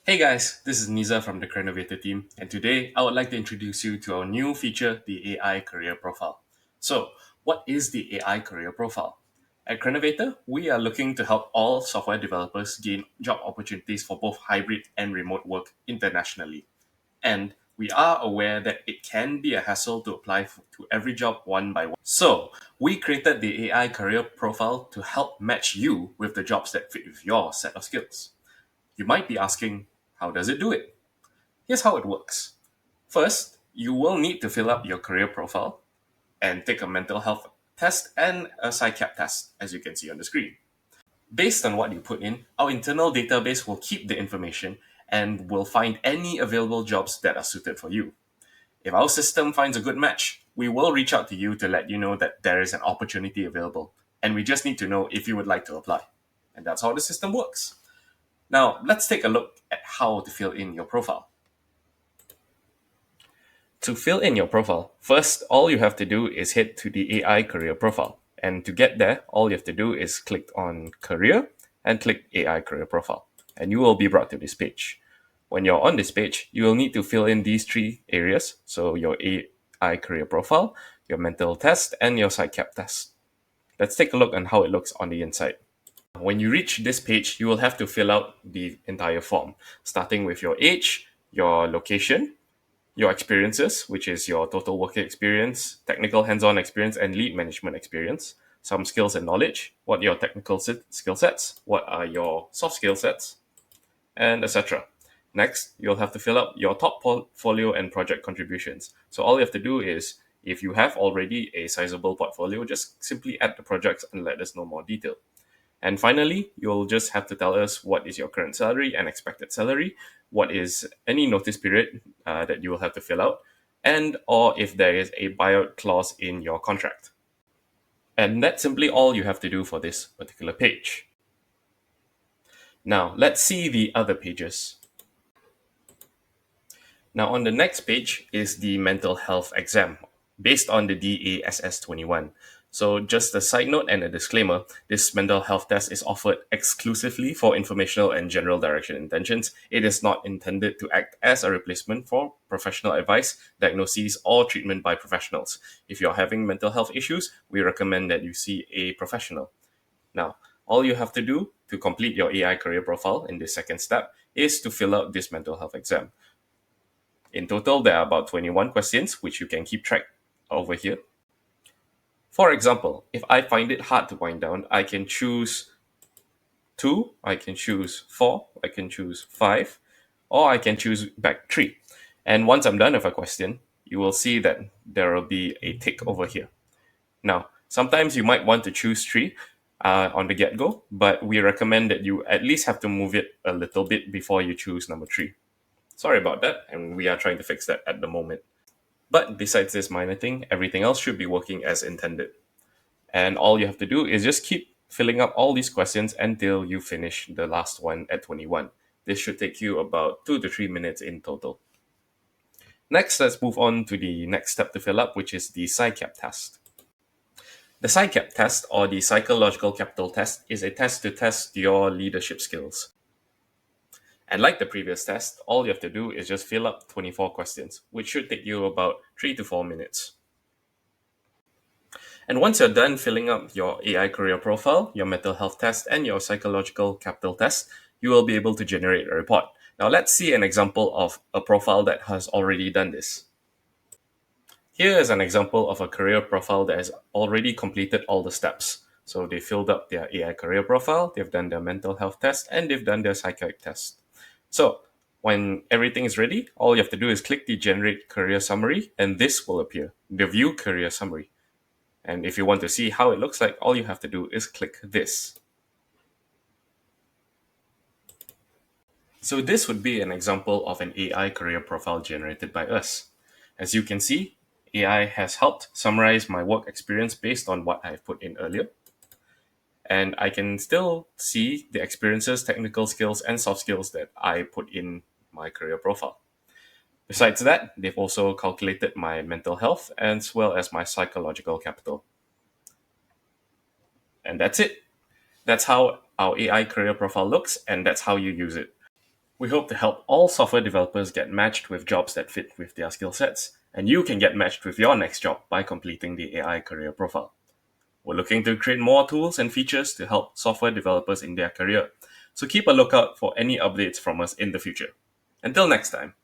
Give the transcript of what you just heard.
Hey guys, this is Niza from the Krenovator team, and today I would like to introduce you to our new feature, the AI Career Profile. So, what is the AI Career Profile? At Krenovator, we are looking to help all software developers gain job opportunities for both hybrid and remote work internationally. And we are aware that it can be a hassle to apply to every job one by one. So, we created the AI Career Profile to help match you with the jobs that fit with your set of skills. You might be asking, how does it do it? Here's how it works. First, you will need to fill up your career profile and take a mental health test and a PsyCap test, as you can see on the screen. Based on what you put in, our internal database will keep the information and will find any available jobs that are suited for you. If our system finds a good match, we will reach out to you to let you know that there is an opportunity available, and we just need to know if you would like to apply. And that's how the system works. Now, let's take a look at how to fill in your profile. To fill in your profile, first, all you have to do is head to the AI career profile. And to get there, all you have to do is click on career and click AI career profile. And you will be brought to this page. When you're on this page, you will need to fill in these three areas. So your AI career profile, your mental test, and your PsyCap test. Let's take a look on how it looks on the inside. When you reach this page, you will have to fill out the entire form, starting with your age, your location, your experiences, which is your total working experience, technical hands-on experience, and lead management experience, some skills and knowledge, what are your technical skill sets, what are your soft skill sets, and etc. Next, you'll have to fill up your top portfolio and project contributions. So all you have to do is, if you have already a sizable portfolio, just simply add the projects and let us know more detail. And finally, you'll just have to tell us what is your current salary and expected salary, what is any notice period that you will have to fill out, and or if there is a buyout clause in your contract. And that's simply all you have to do for this particular page. Now, let's see the other pages. Now, on the next page is the mental health exam based on the DASS 21. So, just a side note and a disclaimer, this mental health test is offered exclusively for informational and general direction intentions. It is not intended to act as a replacement for professional advice, diagnoses, or treatment by professionals. If you're having mental health issues, we recommend that you see a professional. Now, all you have to do to complete your AI career profile in this second step is to fill out this mental health exam. In total, there are about 21 questions, which you can keep track over here. For example, if I find it hard to wind down, I can choose 2, I can choose 4, I can choose 5, or I can choose back 3. And once I'm done with a question, you will see that there will be a tick over here. Now, sometimes you might want to choose 3 on the get-go, but we recommend that you at least have to move it a little bit before you choose number 3. Sorry about that, and we are trying to fix that at the moment. But besides this minor thing, everything else should be working as intended. And all you have to do is just keep filling up all these questions until you finish the last one at 21. This should take you about 2 to 3 minutes in total. Next, let's move on to the next step to fill up, which is the PsyCap test. The PsyCap test, or the Psychological Capital Test, is a test to test your leadership skills. And like the previous test, all you have to do is just fill up 24 questions, which should take you about 3 to 4 minutes. And once you're done filling up your AI career profile, your mental health test, and your psychological capital test, you will be able to generate a report. Now let's see an example of a profile that has already done this. Here is an example of a career profile that has already completed all the steps. So they filled up their AI career profile, they've done their mental health test, and they've done their psychiatric test. So when everything is ready, all you have to do is click the generate career summary, and this will appear, the view career summary. And if you want to see how it looks like, all you have to do is click this. So this would be an example of an AI career profile generated by us. As you can see, AI has helped summarize my work experience based on what I've put in earlier. And I can still see the experiences, technical skills, and soft skills that I put in my career profile. Besides that, they've also calculated my mental health as well as my psychological capital. And that's it. That's how our AI career profile looks, and that's how you use it. We hope to help all software developers get matched with jobs that fit with their skill sets, and you can get matched with your next job by completing the AI career profile. We're looking to create more tools and features to help software developers in their career, so keep a lookout for any updates from us in the future. Until next time.